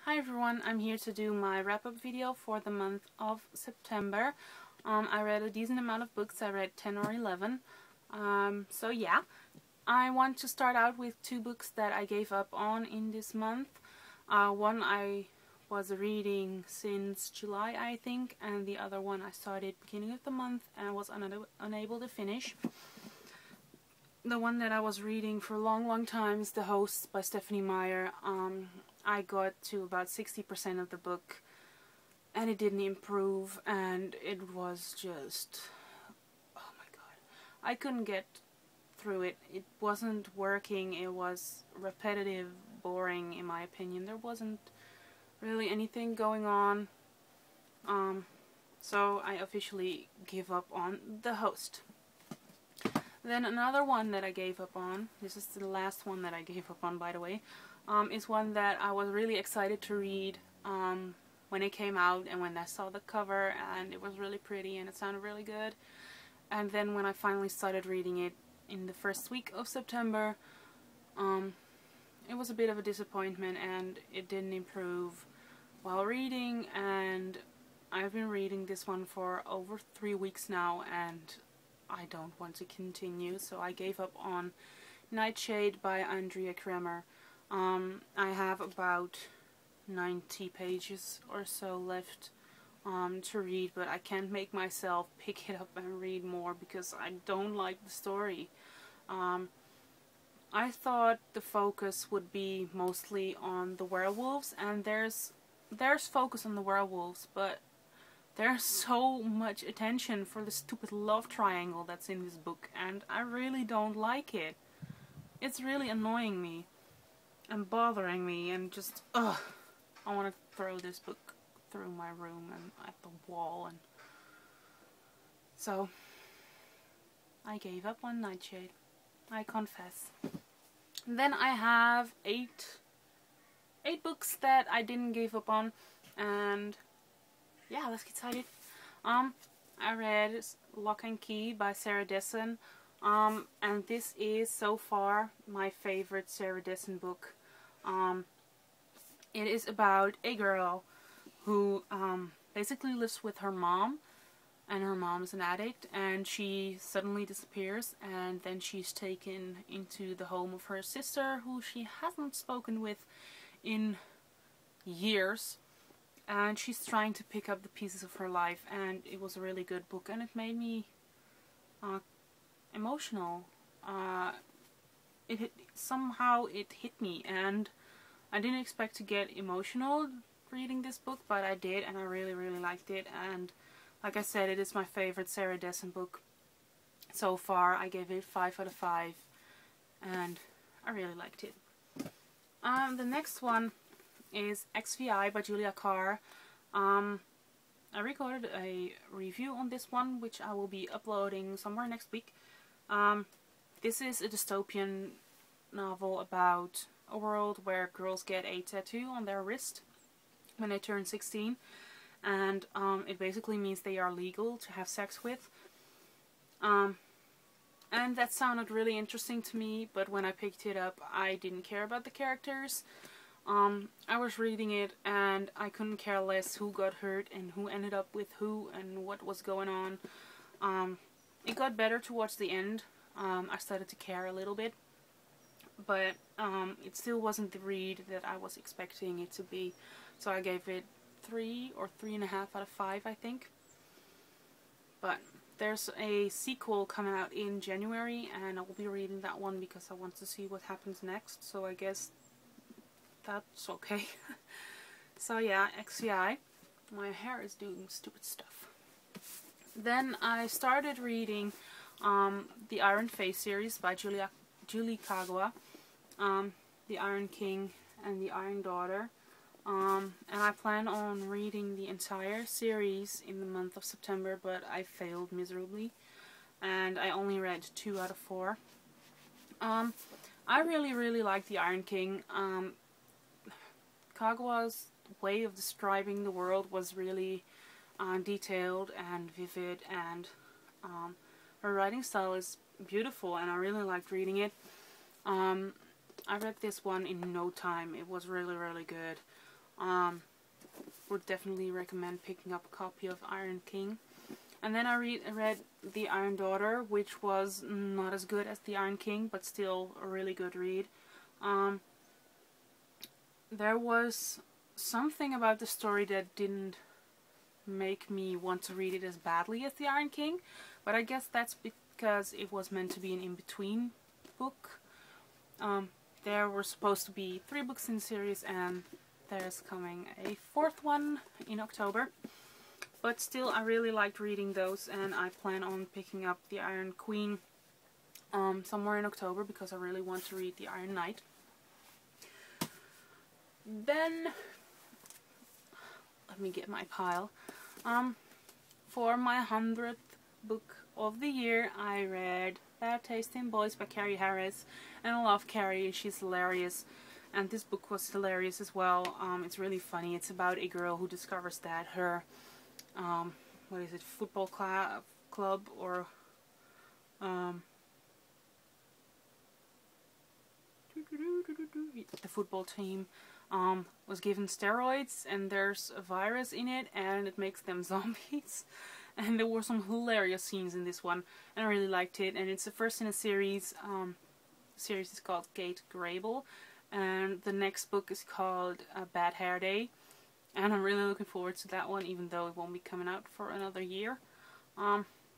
Hi everyone, I'm here to do my wrap-up video for the month of September. I read a decent amount of books. I read 10 or 11. So yeah, I want to start out with two books that I gave up on in this month. One I was reading since July, I think, and the other one I started beginning of the month and was unable to finish. The one that I was reading for a long time is The Host by Stephanie Meyer. I got to about 60% of the book and it didn't improve, and it was just, oh my god, I couldn't get through it. It wasn't working. It was repetitive, boring in my opinion. There wasn't really anything going on. So I officially gave up on The Host. Then another one that I gave up on, this is the last one that I gave up on, by the way, is one that I was really excited to read when it came out and when I saw the cover, and it was really pretty and it sounded really good. And then when I finally started reading it in the first week of September, it was a bit of a disappointment and it didn't improve while reading, and I've been reading this one for over 3 weeks now and I don't want to continue, so I gave up on Nightshade by Andrea. I have about 90 pages or so left to read, but I can't make myself pick it up and read more because I don't like the story. I thought the focus would be mostly on the werewolves, and there's focus on the werewolves, but there's so much attention for the stupid love triangle that's in this book, and I really don't like it. It's really annoying me and bothering me, and just, ugh. I want to throw this book through my room and at the wall, and so I gave up on Nightshade, I confess. Then I have eight books that I didn't give up on, and yeah, let's get started. I read Lock and Key by Sarah Dessen, and this is so far my favorite Sarah Dessen book. It is about a girl who basically lives with her mom, and her mom is an addict, and she suddenly disappears, and then she's taken into the home of her sister, who she hasn't spoken with in years. And she's trying to pick up the pieces of her life, and it was a really good book, and it made me emotional. Somehow it hit me, and I didn't expect to get emotional reading this book, but I did, and I really liked it. And like I said, it is my favorite Sarah Dessen book so far. I gave it 5 out of 5, and I really liked it. The next one is XVI by Julia Karr. I recorded a review on this one, which I will be uploading somewhere next week. This is a dystopian novel about a world where girls get a tattoo on their wrist when they turn 16, and it basically means they are legal to have sex with. And that sounded really interesting to me, but when I picked it up, I didn't care about the characters. I was reading it and I couldn't care less who got hurt and who ended up with who and what was going on. It got better towards the end. I started to care a little bit, but it still wasn't the read that I was expecting it to be. So I gave it 3 or 3.5 out of 5, I think. But there's a sequel coming out in January, and I will be reading that one because I want to see what happens next. So I guess that's okay. So yeah, XVI. My hair is doing stupid stuff. Then I started reading the Iron Face series by Julia Kagawa, The Iron King and the Iron Daughter. And I plan on reading the entire series in the month of September, but I failed miserably, and I only read 2 out of 4. I really like The Iron King. Kagawa's way of describing the world was really detailed and vivid, and her writing style is beautiful, and I really liked reading it. I read this one in no time. It was really good. Would definitely recommend picking up a copy of Iron King. And then I read The Iron Daughter, which was not as good as The Iron King, but still a really good read. There was something about the story that didn't make me want to read it as badly as The Iron King, but I guess that's because it was meant to be an in-between book. There were supposed to be 3 books in the series, and there's coming a 4th one in October. But still, I really liked reading those, and I plan on picking up The Iron Queen somewhere in October, because I really want to read The Iron Knight. Then, let me get my pile. For my 100th book of the year, I read Bad Taste in Boys by Carrie Harris, and I love Carrie. She's hilarious, and this book was hilarious as well. It's really funny. It's about a girl who discovers that her what is it, football club or the football team was given steroids, and there's a virus in it, and it makes them zombies. And there were some hilarious scenes in this one, and I really liked it. And it's the first in a series. The series is called Gate Grable, and the next book is called Bad Hair Day. And I'm really looking forward to that one, even though it won't be coming out for another year.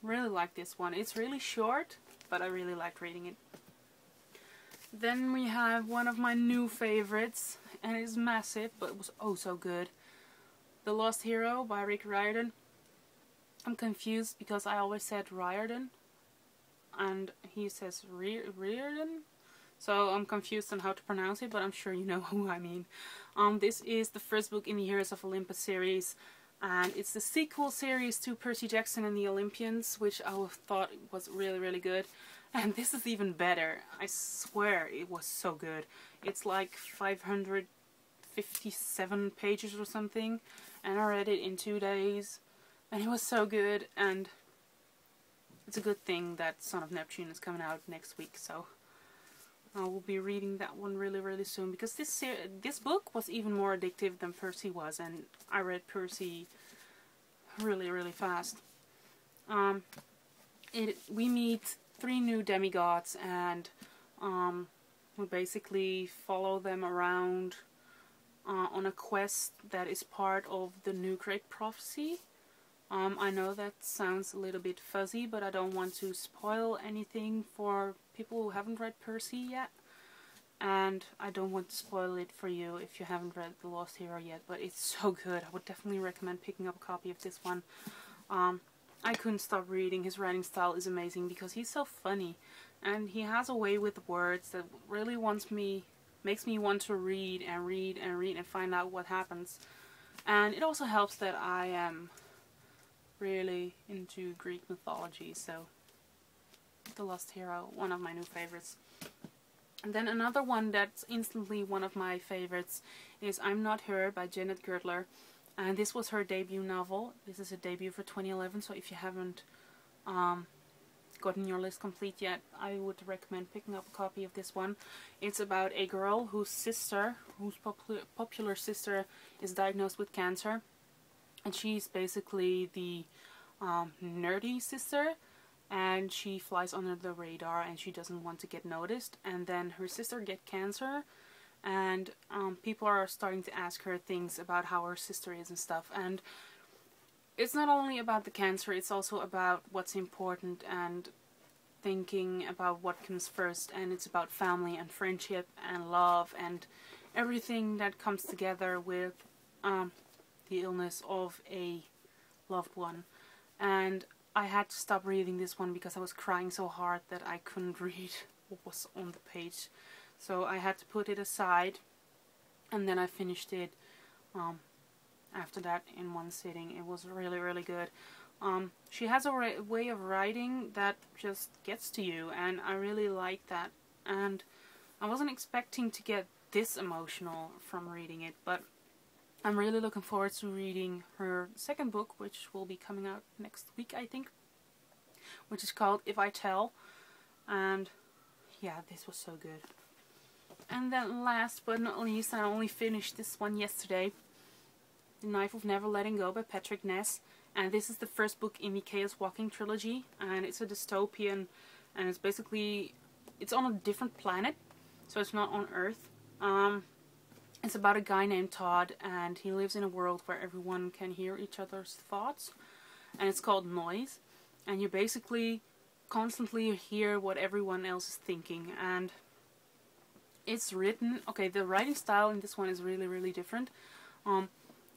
Really like this one. It's really short, but I really liked reading it. Then we have one of my new favorites, and it's massive, but it was oh so good. The Lost Hero by Riordan. I'm confused because I always said Riordan, and he says Riordan. So I'm confused on how to pronounce it, but I'm sure you know who I mean. This is the first book in the Heroes of Olympus series, and it's the sequel series to Percy Jackson and the Olympians, which I thought was really, really good. And this is even better. I swear it was so good. It's like 557 pages or something, and I read it in 2 days, and it was so good. And it's a good thing that Son of Neptune is coming out next week, so I will be reading that one really, really soon, because this book was even more addictive than Percy was, and I read Percy really, really fast. We meet 3 new demigods, and we basically follow them around on a quest that is part of the New Great Prophecy. I know that sounds a little bit fuzzy, but I don't want to spoil anything for people who haven't read Percy yet. And I don't want to spoil it for you if you haven't read The Lost Hero yet, but it's so good. I would definitely recommend picking up a copy of this one. I couldn't stop reading. His writing style is amazing because he's so funny, and he has a way with words that really makes me want to read and read and read and find out what happens. And it also helps that I am really into Greek mythology, so The Lost Hero, one of my new favorites. And then another one that's instantly one of my favorites is I'm Not Her by Janet Gurtler. And this was her debut novel. This is a debut for 2011, so if you haven't gotten your list complete yet, I would recommend picking up a copy of this one. It's about a girl whose popular sister is diagnosed with cancer. And she's basically the nerdy sister, and she flies under the radar, and she doesn't want to get noticed. And then her sister gets cancer, and people are starting to ask her things about how her sister is and stuff. And it's not only about the cancer, it's also about what's important and thinking about what comes first. And it's about family and friendship and love and everything that comes together with the illness of a loved one. And I had to stop reading this one because I was crying so hard that I couldn't read what was on the page. So I had to put it aside, and then I finished it after that in one sitting. It was really, really good. She has a way of writing that just gets to you, and I really like that. And I wasn't expecting to get this emotional from reading it, but I'm really looking forward to reading her second book, which will be coming out next week, I think, which is called If I Tell. And yeah, this was so good. And then last but not least, I only finished this one yesterday, The Knife of Never Letting Go by Patrick Ness. And this is the first book in the Chaos Walking trilogy. And it's a dystopian, and it's basically, it's on a different planet. So it's not on Earth. It's about a guy named Todd, and he lives in a world where everyone can hear each other's thoughts. And it's called Noise. And you basically constantly hear what everyone else is thinking. And it's written, okay, the writing style in this one is really, really different.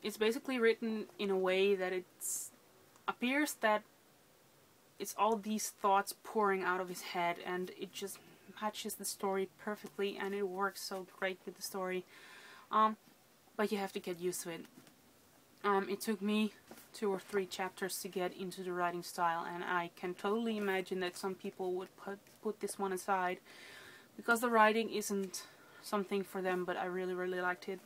It's basically written in a way that it appears that it's all these thoughts pouring out of his head, and it just matches the story perfectly, and it works so great with the story. But you have to get used to it. It took me 2 or 3 chapters to get into the writing style, and I can totally imagine that some people would put this one aside because the writing isn't something for them, but I really, really liked it.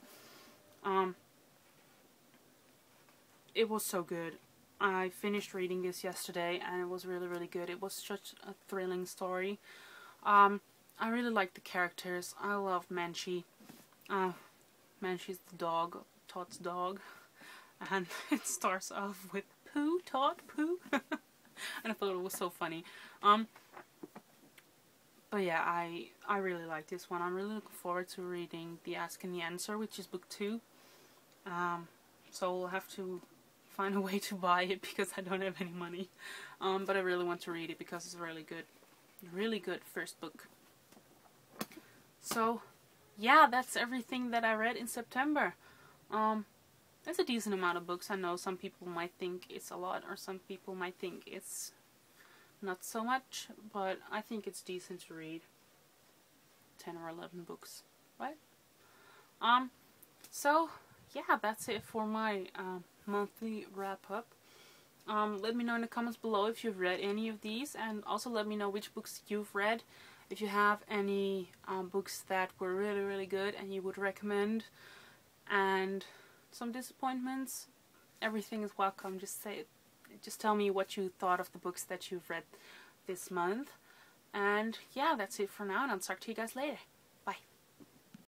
It was so good. I finished reading this yesterday, and it was really, really good. It was such a thrilling story. I really liked the characters. I love Manchi. Manchi's the dog, Todd's dog. And it starts off with Pooh, Todd, Pooh. And I thought it was so funny. But yeah, I really like this one. I'm really looking forward to reading The Ask and the Answer, which is book 2. So we'll have to find a way to buy it because I don't have any money. But I really want to read it because it's really good. Really good first book. So, yeah, that's everything that I read in September. That's a decent amount of books. I know some people might think it's a lot, or some people might think it's not so much, but I think it's decent to read. 10 or 11 books, right? So, yeah, that's it for my monthly wrap-up. Let me know in the comments below if you've read any of these, and also let me know which books you've read. If you have any books that were really, really good and you would recommend, and some disappointments, everything is welcome. Just tell me what you thought of the books that you've read this month. And yeah, that's it for now, and I'll talk to you guys later.